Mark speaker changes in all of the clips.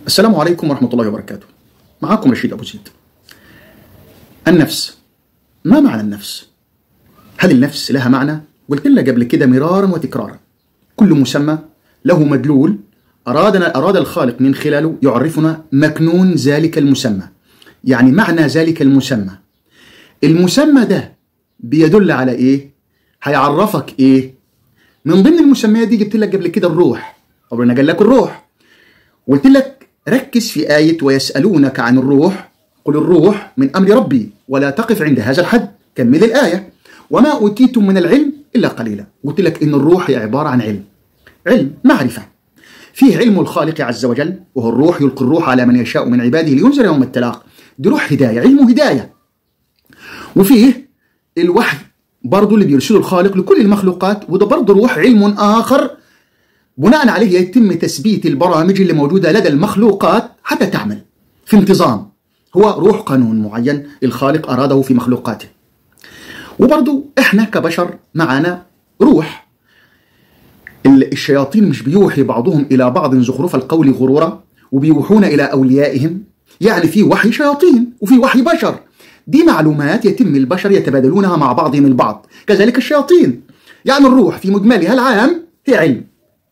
Speaker 1: السلام عليكم ورحمة الله وبركاته. معاكم رشيد أبو زيد. النفس، ما معنى النفس؟ هل النفس لها معنى؟ قلت لك قبل كده مرارا وتكرارا، كل مسمى له مدلول أراد الخالق من خلاله يعرفنا مكنون ذلك المسمى، يعني معنى ذلك المسمى. المسمى ده بيدل على إيه؟ هيعرفك إيه؟ من ضمن المسميات دي جبت لك قبل كده الروح، ربنا قال لك الروح، وقلت لك ركز في آية ويسألونك عن الروح قل الروح من أمر ربي ولا تقف عند هذا الحد، كمل الآية. وما أوتيتم من العلم إلا قليلا. قلت لك إن الروح هي عبارة عن علم معرفة، فيه علم الخالق عز وجل وهو الروح، يلقي الروح على من يشاء من عباده لينذر يوم التلاق، دي روح هداية، علم هداية. وفيه الوحي برضو اللي بيرسله الخالق لكل المخلوقات، وده برضو روح، علم آخر بناء عليه يتم تثبيت البرامج اللي موجودة لدى المخلوقات حتى تعمل في انتظام، هو روح قانون معين الخالق أراده في مخلوقاته. وبرضو احنا كبشر معنا روح. الشياطين مش بيوحي بعضهم إلى بعض زخرف القول غرورا، وبيوحون إلى أوليائهم، يعني في وحي شياطين وفي وحي بشر، دي معلومات يتم البشر يتبادلونها مع بعضهم البعض، كذلك الشياطين. يعني الروح في مجملها العام هي علم.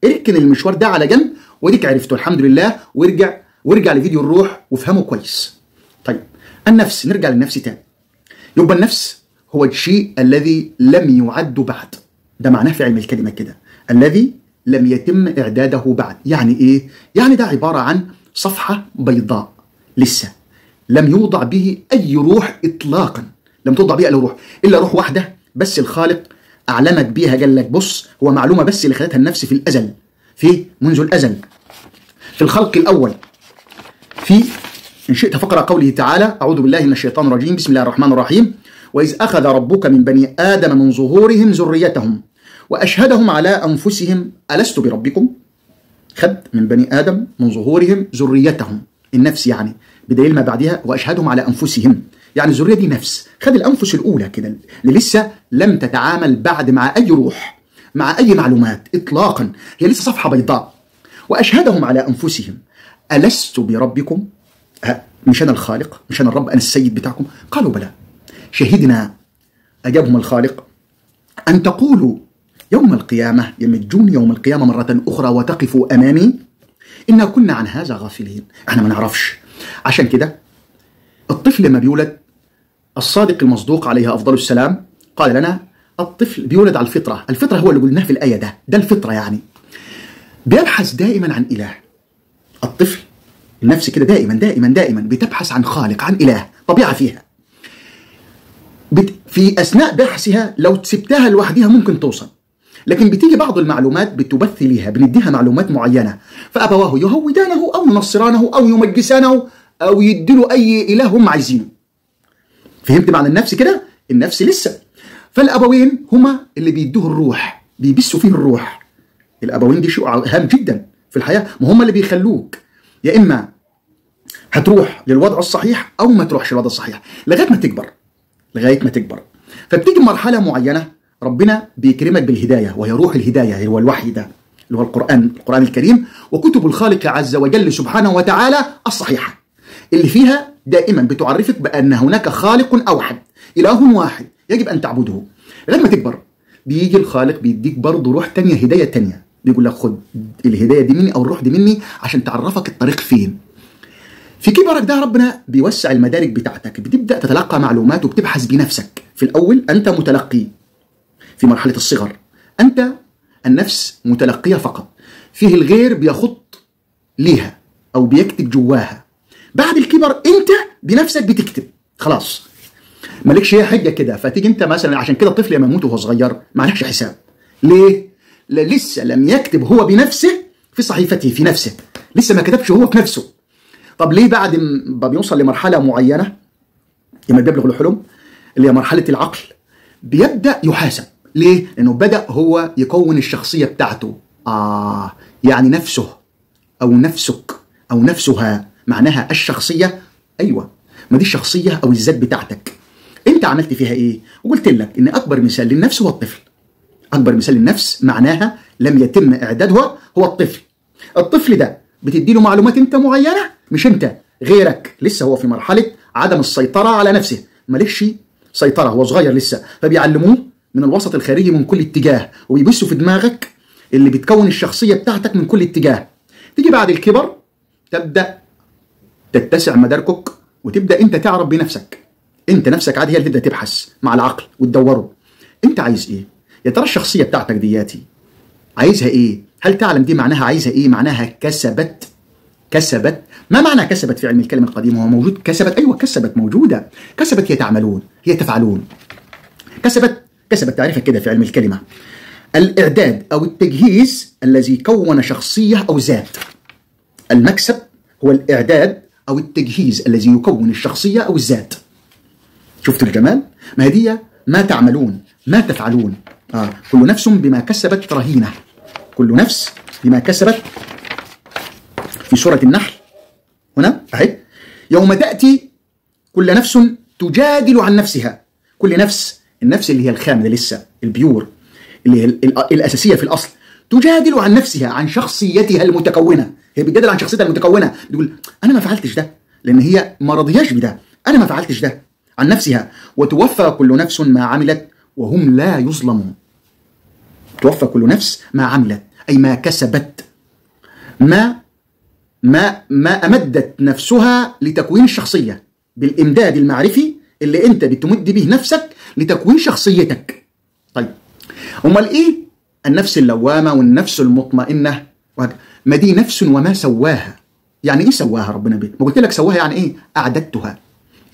Speaker 1: اركن المشوار ده على جنب وديك عرفته الحمد لله، وارجع لفيديو الروح وافهمه كويس. طيب النفس، نرجع للنفس تاني. يبقى النفس هو الشيء الذي لم يعد بعد، ده معناه في علم الكلمة كده، الذي لم يتم إعداده بعد. يعني إيه؟ يعني ده عبارة عن صفحة بيضاء لسه لم يوضع به أي روح إطلاقا، لم توضع بها إلا روح واحدة بس الخالق أعلمك بيها، قال لك بص، هو معلومة بس اللي خلتها النفس في الأزل، منذ الأزل في الخلق الأول. إن شئت فقرأ قوله تعالى: أعوذ بالله من الشيطان الرجيم، بسم الله الرحمن الرحيم. وإذ أخذ ربك من بني آدم من ظهورهم ذريتهم وأشهدهم على أنفسهم ألست بربكم. خد من بني آدم من ظهورهم ذريتهم، النفس يعني، بدليل ما بعدها وأشهدهم على أنفسهم، يعني الذرية دي نفس. خد الأنفس الأولى كده اللي لسه لم تتعامل بعد مع أي روح، مع أي معلومات إطلاقا، هي لسه صفحة بيضاء. وأشهدهم على أنفسهم ألست بربكم، مش أنا الخالق، مش أنا الرب، أنا السيد بتاعكم؟ قالوا بلى شهدنا. أجابهم الخالق: أن تقولوا يوم القيامة، يمجون يوم القيامة مرة أخرى وتقفوا أمامي إنا كنا عن هذا غافلين، احنا ما نعرفش. عشان كده الطفل لما بيولد، الصادق المصدوق عليه أفضل السلام قال لنا الطفل بيولد على الفطرة. الفطرة هو اللي قلناه في الآية، ده الفطرة، يعني بيبحث دائما عن إله. الطفل النفس كده دائما بتبحث عن خالق، عن إله، طبيعة فيها. في أثناء بحثها لو سبتها لوحدها ممكن توصل، لكن بتيجي بعض المعلومات بتبث ليها، بنديها معلومات معينة، فأبواه يهودانه أو ينصرانه أو يمجسانه أو يديله أي إله هم عايزينه. فهمت معنى النفس كده؟ النفس لسه. فالأبوين هما اللي بيدوه الروح، بيبثوا فيه الروح. الأبوين دي شيء هام جدا في الحياة، ما هم اللي بيخلوك يا إما هتروح للوضع الصحيح أو ما تروحش للوضع الصحيح لغاية ما تكبر. فبتيجي مرحلة معينة ربنا بيكرمك بالهداية، وهي روح الهداية، هو الوحي ده اللي هو القرآن الكريم وكتب الخالق عز وجل سبحانه وتعالى الصحيحة، اللي فيها دائما بتعرفك بأن هناك خالق أوحد، إله واحد يجب أن تعبده. لغاية ما تكبر بيجي الخالق بيديك برضه روح تانية، هداية تانية، بيقول لك خد الهداية دي مني أو الروح دي مني عشان تعرفك الطريق فين. في كبرك ده ربنا بيوسع المدارك بتاعتك، بتبدأ تتلقى معلومات وبتبحث بنفسك. في الأول أنت متلقي، في مرحلة الصغر أنت النفس متلقية فقط، فيه الغير بيخط ليها أو بيكتب جواها. بعد الكبر أنت بنفسك بتكتب، خلاص مالكش هي حاجة كده. فتيجي أنت مثلا، عشان كده الطفل لما يموت وهو صغير معلكش حساب. ليه؟ لسه لم يكتب هو بنفسه في صحيفته، في نفسه لسه ما كتبش هو في نفسه. طب ليه بعد ما بيوصل لمرحلة معينة لما بيبلغ الحلم اللي هي مرحلة العقل بيبدأ يحاسب؟ ليه؟ لأنه بدأ هو يكون الشخصية بتاعته. يعني نفسه أو نفسك أو نفسها معناها الشخصية. أيوة، ما دي الشخصية أو الذات بتاعتك. أنت عملت فيها إيه؟ وقلت لك إن أكبر مثال للنفس هو الطفل. أكبر مثال للنفس معناها لم يتم إعدادها هو الطفل. الطفل ده بتدي له معلومات انت معينه، مش انت، غيرك لسه هو في مرحله عدم السيطره على نفسه، مالكش سيطره، هو صغير لسه، فبيعلموه من الوسط الخارجي من كل اتجاه، وبيبثوا في دماغك اللي بتكون الشخصيه بتاعتك من كل اتجاه. تيجي بعد الكبر تبدا تتسع مداركك وتبدا انت تعرف بنفسك، انت نفسك عادي هي اللي تبدا تبحث مع العقل وتدوره انت عايز ايه؟ يا ترى الشخصيه بتاعتك دياتي عايزها ايه؟ هل تعلم دي معناها عايزها ايه؟ معناها كسبت. ما معنى كسبت في علم الكلمه القديم؟ هو موجود كسبت؟ ايوه كسبت موجوده. كسبت هي تعملون، هي تفعلون. كسبت تعرفها كده في علم الكلمه، الاعداد او التجهيز الذي كون شخصيه او ذات. المكسب هو الاعداد او التجهيز الذي يكون الشخصيه او الذات. شفتوا الجمال؟ ما هي ما تعملون ما تفعلون. كل نفس بما كسبت رهينه. كل نفس بما كسبت. في سورة النحل هنا اهي، يوم تأتي كل نفس تجادل عن نفسها. كل نفس، النفس اللي هي الخام لسه البيور اللي هي الأساسية في الأصل، تجادل عن نفسها، عن شخصيتها المتكونة. هي بتجادل عن شخصيتها المتكونة، بتقول أنا ما فعلتش ده، لأن هي ما رضياش بده، أنا ما فعلتش ده عن نفسها. وتوفى كل نفس ما عملت وهم لا يظلمون. توفى كل نفس ما عملت أي ما كسبت، ما أمدت نفسها لتكوين الشخصية بالإمداد المعرفي اللي أنت بتمد به نفسك لتكوين شخصيتك. طيب أمال إيه النفس اللوامة والنفس المطمئنة؟ ما دي نفس وما سواها. يعني إيه سواها ربنا بيه؟ ما قلت لك سواها يعني إيه؟ أعددتها.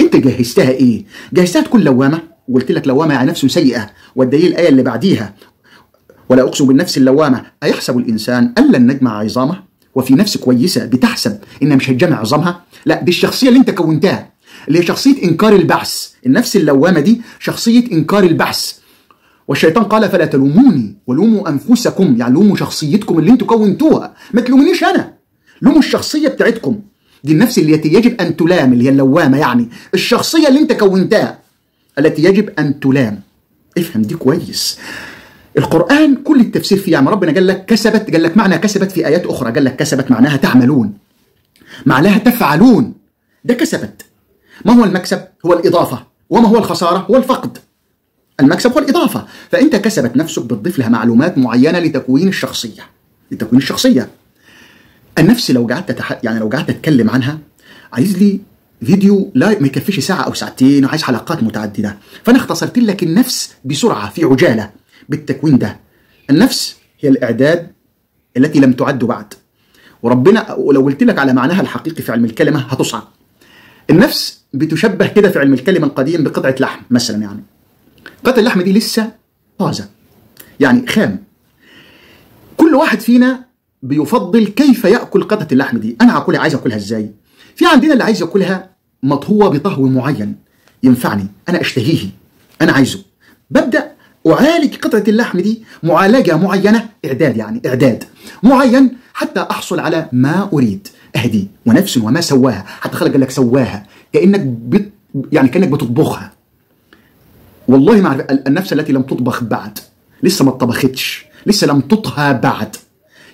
Speaker 1: أنت جهزتها إيه؟ جهزتها تكون لوامة، وقلت لك لوامة يعني نفس سيئة، والدليل الآية اللي بعديها ولا أقسم بالنفس اللوامة أيحسب الإنسان أن لن نجمع عظامه. وفي نفس كويسة بتحسب إنها مش هتجمع عظامها؟ لا، دي الشخصية اللي أنت كونتها اللي هي شخصية إنكار البعث. النفس اللوامة دي شخصية إنكار البعث. والشيطان قال فلا تلوموني ولوموا أنفسكم، يعني لوموا شخصيتكم اللي أنتوا كونتوها، ما تلومونيش أنا، لوموا الشخصية بتاعتكم. دي النفس اللي يجب أن تلام، اللي هي اللوامة، يعني الشخصية اللي أنت كونتها التي يجب أن تلام. افهم دي كويس. القرآن كل التفسير فيه، يعني ربنا قال لك كسبت، قال لك معنى كسبت في آيات أخرى، قال لك كسبت معناها تعملون، معناها تفعلون، ده كسبت. ما هو المكسب؟ هو الإضافة. وما هو الخسارة؟ هو الفقد. المكسب هو الإضافة. فأنت كسبت نفسك بتضيف لها معلومات معينة لتكوين الشخصية. النفس لو قعدت يعني لو قعدت أتكلم عنها عايز لي فيديو لا ما يكفيش ساعة أو ساعتين، وعايز حلقات متعددة، فأنا اختصرت لك النفس بسرعة في عجالة بالتكوين ده. النفس هي الإعداد التي لم تعد بعد، وربنا ولو قلت لك على معناها الحقيقي في علم الكلمة هتصعب. النفس بتشبه كده في علم الكلمة القديم بقطعة لحم مثلا، يعني قطعة اللحم دي لسه طازة، يعني خام. كل واحد فينا بيفضل كيف يأكل قطعة اللحم دي. أنا هاكلها، عايز أكلها إزاي؟ في عندنا اللي عايز يأكلها مطهوة بطهو معين ينفعني، أنا أشتهيه، أنا عايزه، ببدأ أعالج قطعة اللحم دي معالجة معينة، إعداد يعني إعداد معين حتى أحصل على ما أريد. أهدي ونفس وما سواها، حتى خلق لك سواها كأنك يعني كأنك بتطبخها. والله ما أعرف النفس التي لم تطبخ بعد، لسه ما اتطبختش، لسه لم تطهى بعد.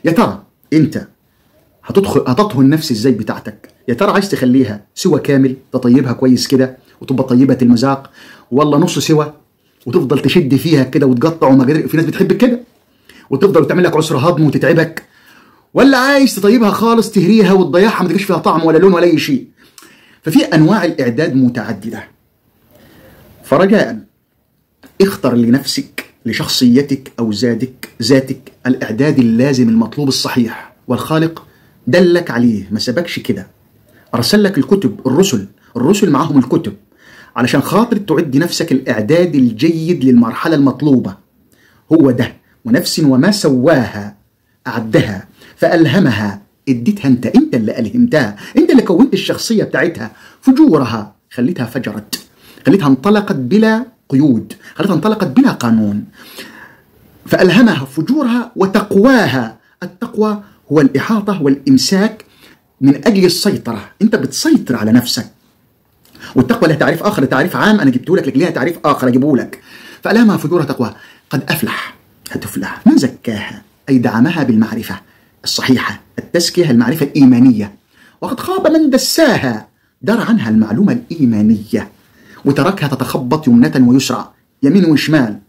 Speaker 1: يا ترى أنت هتطهو النفس إزاي بتاعتك؟ يا ترى عايز تخليها سوى كامل، تطيبها كويس كده وتبقى طيبة المذاق، والله نص سوى وتفضل تشد فيها كده وتقطع وما قادر؟ في ناس بتحب كده وتفضل تعمل لك عسر هضم وتتعبك. ولا عايز تطيبها خالص، تهريها وتضيعها ما تجيش فيها طعم ولا لون ولا اي شيء؟ ففي انواع الاعداد متعدده. فرجاء اختر لنفسك، لشخصيتك او ذاتك الاعداد اللازم المطلوب الصحيح، والخالق دلك عليه، ما سبكش كده، ارسل لك الكتب، الرسل معاهم الكتب علشان خاطر تعد نفسك الإعداد الجيد للمرحلة المطلوبة. هو ده. ونفس وما سواها أعدها فألهمها، اديتها انت اللي ألهمتها، انت اللي كونت الشخصية بتاعتها. فجورها خليتها فجرت، خليتها انطلقت بلا قيود، خليتها انطلقت بلا قانون. فألهمها فجورها وتقواها. التقوى هو الإحاطة والإمساك من أجل السيطرة، انت بتسيطر على نفسك. والتقوى لها تعريف آخر، تعريف عام أنا جبته لك، ليها تعريف آخر أجيبه لك. فألهمها فجورها تقواها. قد أفلح، هتفلح من زكاها أي دعمها بالمعرفة، الصحيحة، التزكية المعرفة الإيمانية، وقد خاب من دساها، دار عنها المعلومة الإيمانية وتركها تتخبط يمنة ويسرى، يمين وشمال،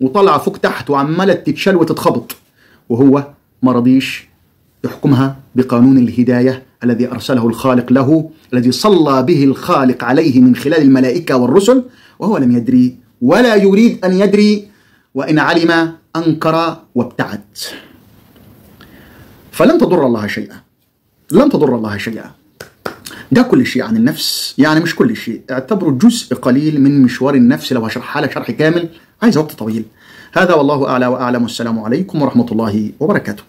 Speaker 1: وطلع فوق تحت وعمالة تتشل وتتخبط، وهو ما رضيش يحكمها بقانون الهداية الذي أرسله الخالق له، الذي صلى به الخالق عليه من خلال الملائكة والرسل، وهو لم يدري ولا يريد أن يدري، وإن علم أنكر وابتعد. فلن تضر الله شيئا، لن تضر الله شيئا. ده كل شيء عن النفس، يعني مش كل شيء، اعتبره جزء قليل من مشوار النفس، لو هشرحها لك شرح كامل عايز وقت طويل. هذا والله أعلى وأعلم، والسلام عليكم ورحمة الله وبركاته.